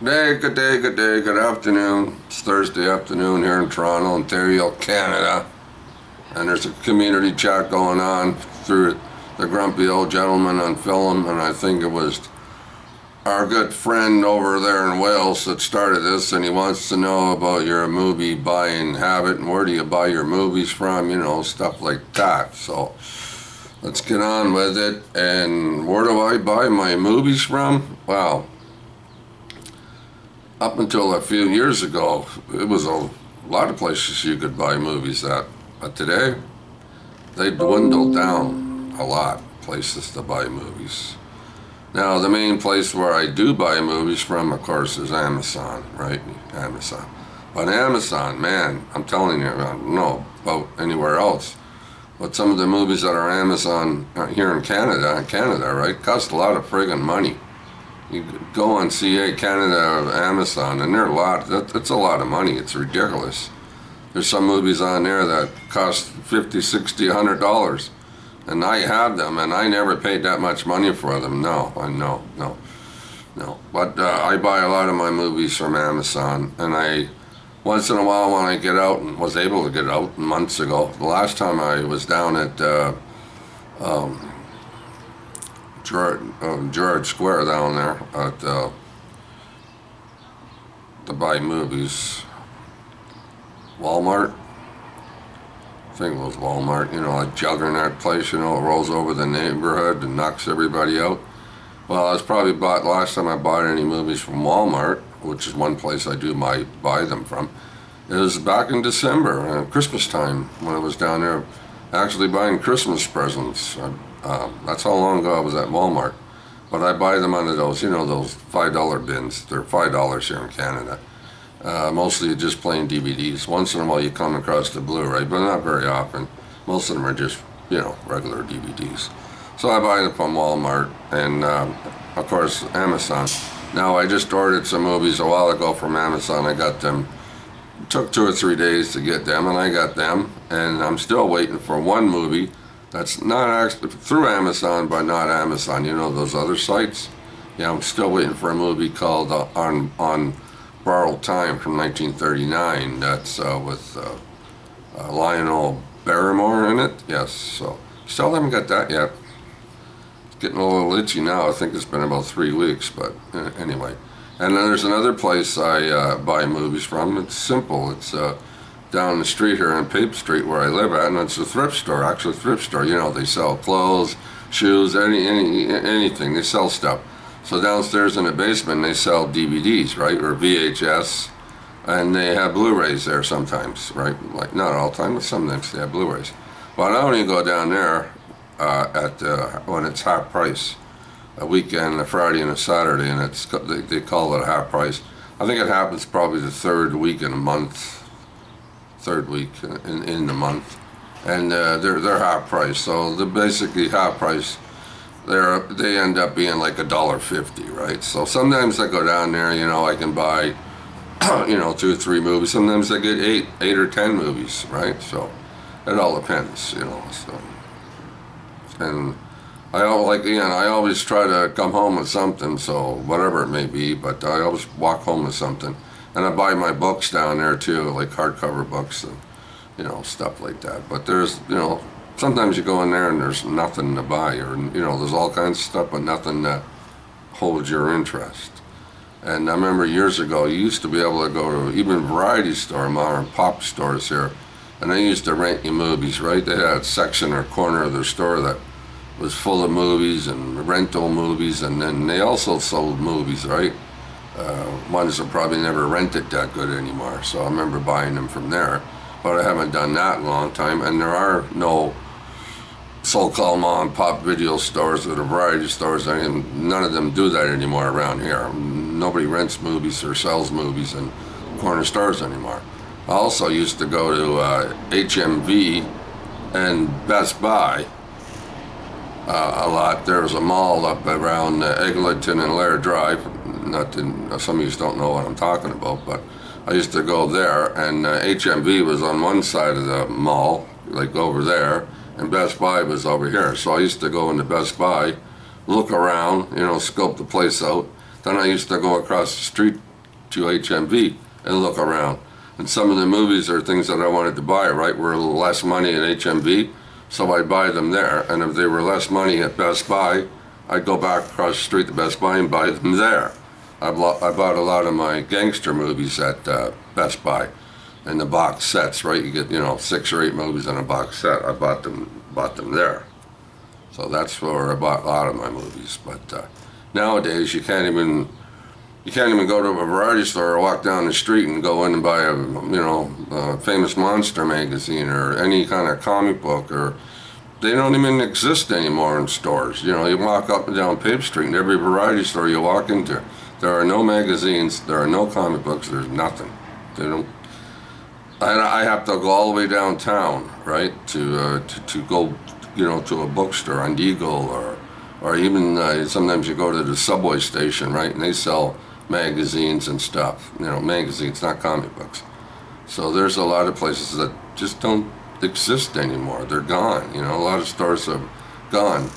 Good day, good day, good afternoon. It's Thursday afternoon here in Toronto, Ontario, Canada. And there's a community chat going on through the grumpy old gentleman on film, and I think it was our good friend over there in Wales that started this, and he wants to know about your movie buying habit and where do you buy your movies from, stuff like that. So let's get on with it. And where do I buy my movies from? Well, up until a few years ago, it was a lot of places you could buy movies at. But today, they dwindled down a lot, places to buy movies. Now, the main place where I do buy movies from, of course, is Amazon, right? Amazon. But Amazon, man, I'm telling you, I don't know about anywhere else. But some of the movies that are Amazon here in Canada, right, cost a lot of friggin' money. You go on CA Canada, Amazon, and they're it's a lot of money. It's ridiculous. There's some movies on there that cost $50, $60, $100, and I have them, and I never paid that much money for them. No. But I buy a lot of my movies from Amazon, and once in a while when I get out, and was able to get out months ago, the last time I was down at George Square down there to buy movies. Walmart. I think it was Walmart. A juggernaut place. It rolls over the neighborhood and knocks everybody out. Well, I was probably last time I bought any movies from Walmart, which is one place I do buy them from. It was back in December, Christmas time, when I was down there actually buying Christmas presents. That's how long ago I was at Walmart. But I buy them under those, those $5 bins. They're $5 here in Canada. Mostly just plain DVDs. Once in a while you come across the Blu-ray, but not very often. Most of them are just, regular DVDs. So I buy them from Walmart and, of course, Amazon. Now, I just ordered some movies a while ago from Amazon. I got them. It took 2 or 3 days to get them, and I got them. And I'm still waiting for one movie that's not actually through Amazon, but not Amazon. Those other sites? Yeah, I'm still waiting for a movie called On Borrowed Time from 1939. That's with Lionel Barrymore in it. Yes, so still haven't got that yet. It's getting a little itchy now. I think it's been about 3 weeks, but anyway. And then there's another place I buy movies from. It's simple. It's down the street here on Pape Street where I live at, and it's a thrift store, actually a thrift store. They sell clothes, shoes, anything. They sell stuff. So downstairs in the basement, they sell DVDs, right, or VHS, and they have Blu-rays there sometimes, right? Like, not all the time, but sometimes they have Blu-rays. But I only go down there when it's half price, a weekend, a Friday and a Saturday, and they call it a half price. I think it happens probably the third week in the month, in the month, and they're half price. So they're basically half price. They end up being like $1.50, right? So sometimes I go down there, I can buy, 2 or 3 movies. Sometimes I get 8 or 10 movies, right? So it all depends, So, and I always try to come home with something, so whatever it may be, but I always walk home with something. And I buy my books down there too, like hardcover books and, stuff like that. But there's, sometimes you go in there and there's nothing to buy, or, there's all kinds of stuff, but nothing that holds your interest. And I remember years ago, you used to be able to go to even variety store, mom and pop stores here, and they used to rent you movies, right? They had a section or corner of their store that was full of movies and rental movies, and then they also sold movies, right? Ones that probably never rented that good anymore. So I remember buying them from there, but I haven't done that in a long time. And there are no so-called mom and pop video stores or variety stores. None of them do that anymore around here. Nobody rents movies or sells movies in corner stores anymore. I also used to go to HMV and Best Buy a lot. There was a mall up around Eglinton and Laird Drive. Some of you don't know what I'm talking about, but I used to go there, and HMV was on one side of the mall, like over there, and Best Buy was over here. So I used to go into Best Buy, look around, scope the place out. Then I used to go across the street to HMV and look around. And some of the movies are things that I wanted to buy, right, were a little less money at HMV, so I'd buy them there. And if they were less money at Best Buy, I'd go back across the street to Best Buy and buy them there. I bought a lot of my gangster movies at Best Buy in the box sets, right? You get, 6 or 8 movies in a box set. I bought them there. So that's where I bought a lot of my movies. But nowadays you can't even go to a variety store or walk down the street and go in and buy a famous monster magazine or any kind of comic book, or they don't even exist anymore in stores. You walk up and down Pave Street, and every variety store you walk into, there are no magazines, there are no comic books, there's nothing. They don't. I have to go all the way downtown, right, to go, to a bookstore on Eagle, or even sometimes you go to the subway station, right, and they sell magazines and stuff. Magazines, not comic books. So there's a lot of places that just don't exist anymore. They're gone. A lot of stores have gone.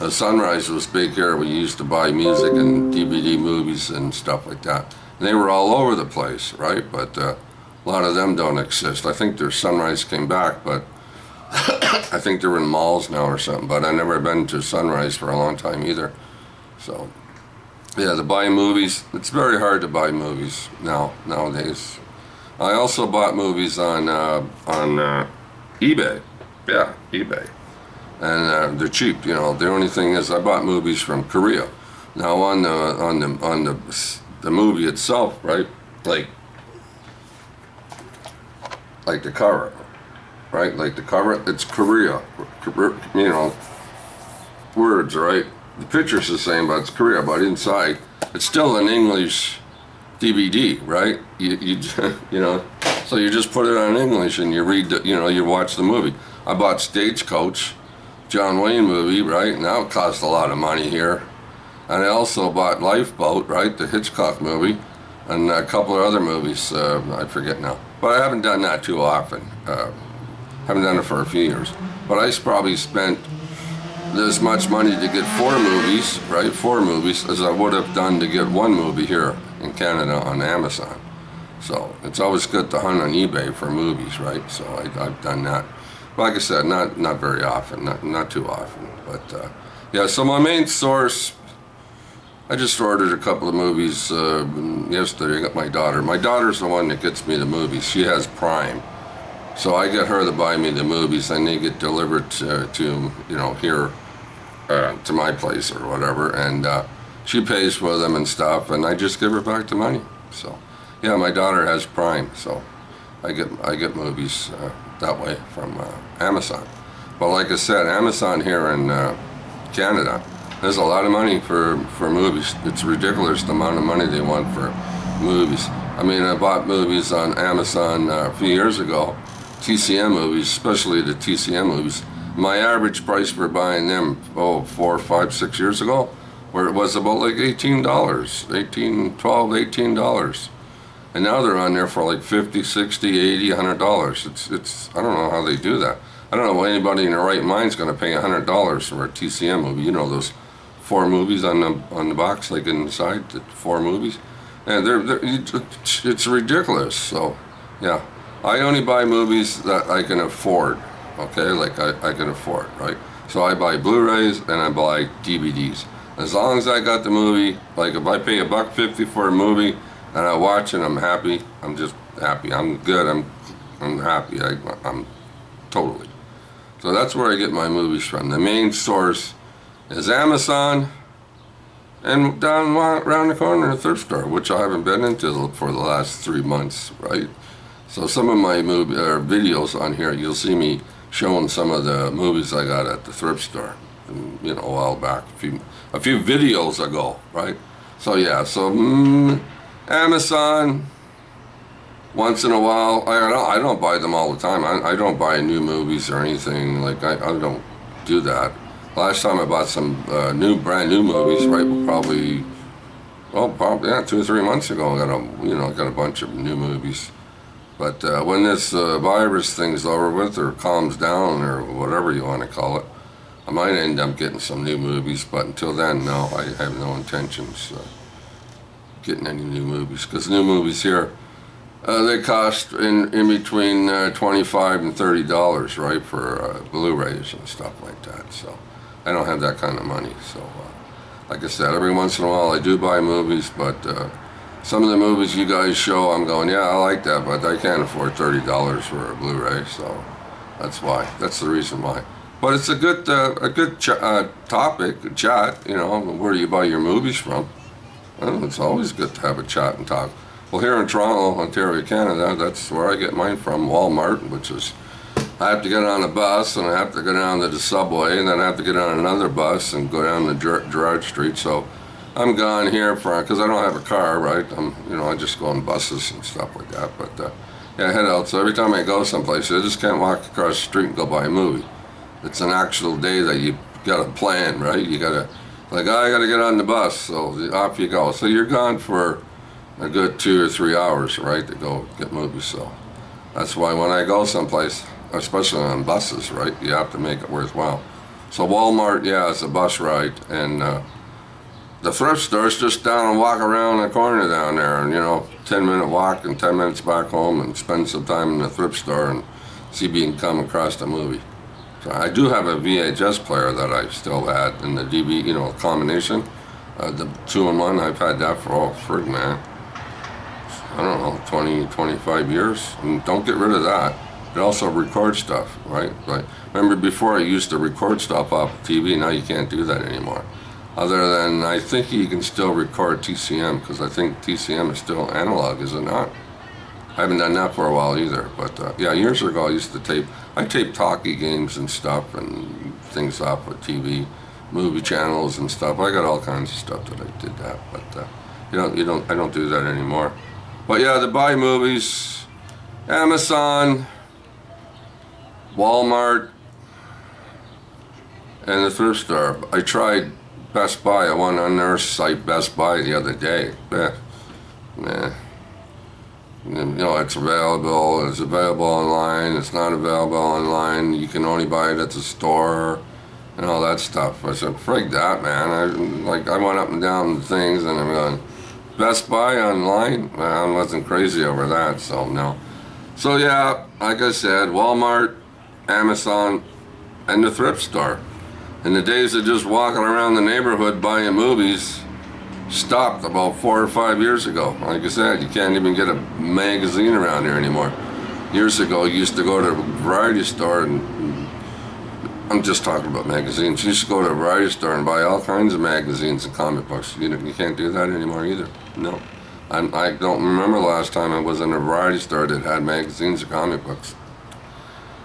Sunrise was big here. We used to buy music and DVD movies and stuff like that. And they were all over the place, right? But a lot of them don't exist. I think their Sunrise came back, but I think they're in malls now or something. But I've never been to Sunrise for a long time either. So yeah, to buy movies, it's very hard to buy movies nowadays. I also bought movies on eBay. Yeah, eBay. And they're cheap, The only thing is, I bought movies from Korea. Now on the movie itself, right? Like the cover, right? Like the cover, it's Korea. Words, right? The picture's the same, but it's Korea. But inside, it's still an English DVD, right? So you just put it on English and you read, you watch the movie. I bought Stagecoach, John Wayne movie, right? And that cost a lot of money here. And I also bought Lifeboat, right? The Hitchcock movie, and a couple of other movies, I forget now. But I haven't done that too often. Haven't done it for a few years. But I probably spent this much money to get 4 movies, right? 4 movies, as I would have done to get 1 movie here in Canada on Amazon. So it's always good to hunt on eBay for movies, right? So I've done that. Like I said, not very often, not too often. But yeah, so my main source, I just ordered a couple of movies yesterday. I got my daughter. My daughter's the one that gets me the movies. She has Prime. So I get her to buy me the movies, and they get delivered to here to my place or whatever, and she pays for them and stuff, and I just give her back the money. So yeah, my daughter has Prime, so I get movies that way from Amazon. But like I said, Amazon here in Canada, there's a lot of money for movies. It's ridiculous the amount of money they want for movies. I mean, I bought movies on Amazon a few years ago. TCM movies, especially the TCM movies. My average price for buying them, 4, 5, 6 years ago, where it was about like $18, $12, $18. And now they're on there for like $50, $60, $80, $100. It's I don't know how they do that. I don't know why anybody in their right mind is going to pay $100 for a TCM movie. Those 4 movies on the box, like inside, the 4 movies. And it's ridiculous. So yeah. I only buy movies that I can afford, okay? Like I can afford, right? So I buy Blu-rays and I buy DVDs. As long as I got the movie, like if I pay $1.50 for a movie and I watch it, I'm happy. I'm just happy. I'm good. I'm happy. I'm totally. So that's where I get my movies from. The main source is Amazon, and down around the corner, a thrift store, which I haven't been into for the last 3 months, right? So some of my videos on here, you'll see me showing some of the movies I got at the thrift store, a while back, a few videos ago, right? So yeah, so Amazon, once in a while. I don't buy them all the time. I don't buy new movies or anything. Like I don't do that. Last time I bought some brand new movies, right? Probably 2 or 3 months ago. I got a bunch of new movies. But when this virus thing's over with, or calms down, or whatever you want to call it, I might end up getting some new movies. But until then, no, I have no intentions. getting any new movies, because new movies here, they cost in between $25 and $30, right, for Blu-rays and stuff like that. So I don't have that kind of money. So like I said, every once in a while I do buy movies, but some of the movies you guys show, I'm going, yeah, I like that, but I can't afford $30 for a Blu-ray. So that's why. That's the reason why. But it's a good topic, a chat. You know, where do you buy your movies from? Well, it's always good to have a chat and talk. Well, here in Toronto, Ontario, Canada, that's where I get mine from, Walmart, which is, I have to get on a bus, and I have to go down to the subway, and then I have to get on another bus and go down to Gerrard Street. So I'm gone here because I don't have a car, right? I just go on buses and stuff like that. But yeah, I head out. So every time I go someplace, I just can't walk across the street and go buy a movie. It's an actual day that you got to plan, right? You got to, like, oh, I got to get on the bus, so off you go. So you're gone for a good 2 or 3 hours, right, to go get movies. So that's why when I go someplace, especially on buses, right, you have to make it worthwhile. So Walmart, yeah, it's a bus ride, and the thrift store is just down and walk around the corner down there, and 10-minute walk and 10 minutes back home, and spend some time in the thrift store and see if you can come across the movie. So I do have a VHS player that I still had in the DVD, combination, the 2-in-1. I've had that for man, I don't know, 20, 25 years, and don't get rid of that. It also records stuff, right? Like, remember before I used to record stuff off TV, now you can't do that anymore. Other than, I think you can still record TCM, because I think TCM is still analog, is it not? I haven't done that for a while either, but yeah, years ago I used to I taped hockey games and stuff and things off of TV, movie channels and stuff. I got all kinds of stuff that I did that, but I don't do that anymore. But yeah, to buy movies, Amazon, Walmart, and the thrift store. I tried Best Buy. I went on their site, Best Buy, the other day. Nah. It's available. It's available online. It's not available online. You can only buy it at the store, and all that stuff. I said, frig that, man. I went up and down things, and I'm going, Best Buy online? Well, I wasn't crazy over that, so no. So yeah, like I said, Walmart, Amazon, and the thrift store. And the days of just walking around the neighborhood buying movies stopped about 4 or 5 years ago. Like I said, you can't even get a magazine around here anymore. Years ago, you used to go to a variety store, and I'm just talking about magazines. You used to go to a variety store and buy all kinds of magazines and comic books. You can't do that anymore either. No. I don't remember the last time I was in a variety store that had magazines or comic books,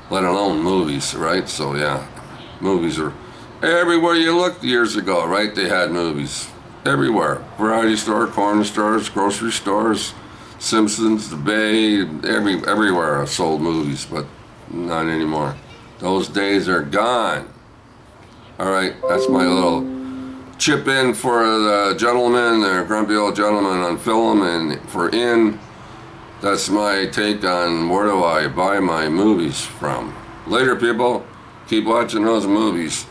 let alone movies, right? So yeah, movies are everywhere you looked years ago, right? They had movies. Everywhere. Variety store, corner stores, grocery stores, Simpsons, the Bay, everywhere sold movies, but not anymore. Those days are gone. Alright, that's my little chip in for the gentleman, the grumpy old gentleman on film, and for in, that's my take on where do I buy my movies from. Later, people. Keep watching those movies.